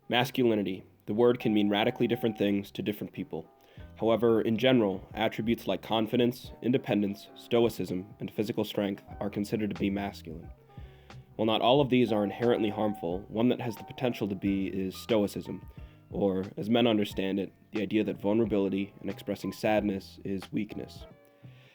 Masculinity. The word can mean radically different things to different people. However, in general, attributes like confidence, independence, stoicism, and physical strength are considered to be masculine. While not all of these are inherently harmful, one that has the potential to be is stoicism, or, as men understand it, the idea that vulnerability and expressing sadness is weakness.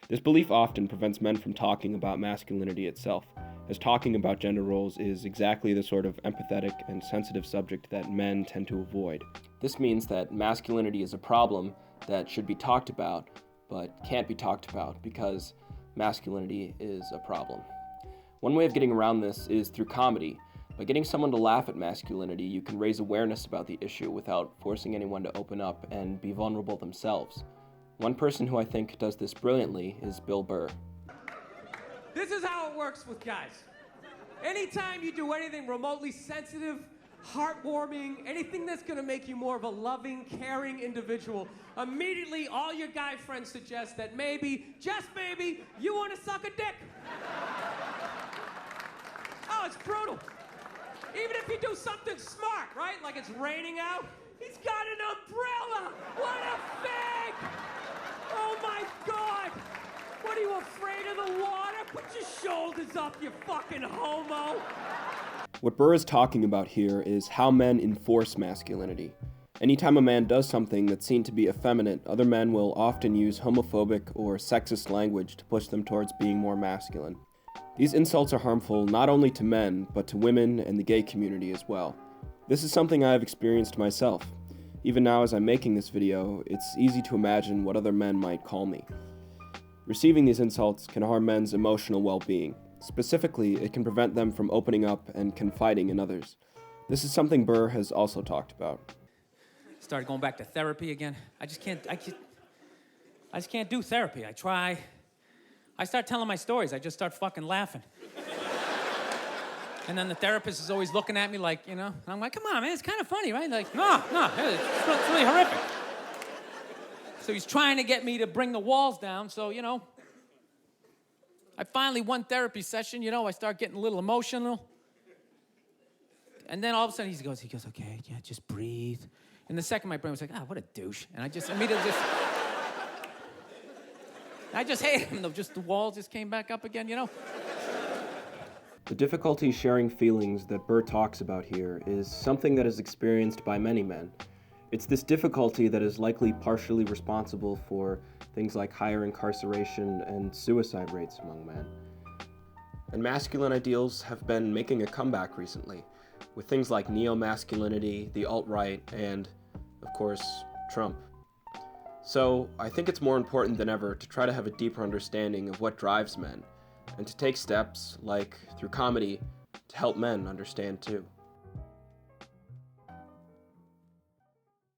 This belief often prevents men from talking about masculinity itself, as talking about gender roles is exactly the sort of empathetic and sensitive subject that men tend to avoid. This means that masculinity is a problem that should be talked about, but can't be talked about because masculinity is a problem. One way of getting around this is through comedy. By getting someone to laugh at masculinity, you can raise awareness about the issue without forcing anyone to open up and be vulnerable themselves. One person who I think does this brilliantly is Bill Burr. This is how it works with guys. Anytime you do anything remotely sensitive, heartwarming, anything that's gonna make you more of a loving, caring individual, immediately all your guy friends suggest that maybe, just maybe, you wanna suck a dick. Oh, it's brutal. Even if you do something smart, right? Like it's raining out, he's got an umbrella! What a fag! Oh my God! What, are you afraid of the water? Put your shoulders up, you fucking homo! What Burr is talking about here is how men enforce masculinity. Anytime a man does something that's seen to be effeminate, other men will often use homophobic or sexist language to push them towards being more masculine. These insults are harmful not only to men, but to women and the gay community as well. This is something I have experienced myself. Even now as I'm making this video, it's easy to imagine what other men might call me. Receiving these insults can harm men's emotional well-being. Specifically, it can prevent them from opening up and confiding in others. This is something Burr has also talked about. Started going back to therapy again. I just can't do therapy. I try. I start telling my stories. I just start fucking laughing. And then the therapist is always looking at me like, you know, and I'm like, come on, man, it's kind of funny, right? Like, no, it's really horrific. So he's trying to get me to bring the walls down, so, you know, I finally, one therapy session, you know, I start getting a little emotional. And then all of a sudden he goes, okay, yeah, just breathe. And the second my brain was like, what a douche. And I just immediately I just hate him, though. Just the walls just came back up again, you know? The difficulty sharing feelings that Burr talks about here is something that is experienced by many men. It's this difficulty that is likely partially responsible for things like higher incarceration and suicide rates among men. And masculine ideals have been making a comeback recently, with things like neo-masculinity, the alt-right, and, of course, Trump. So, I think it's more important than ever to try to have a deeper understanding of what drives men, and to take steps, like through comedy, to help men understand too.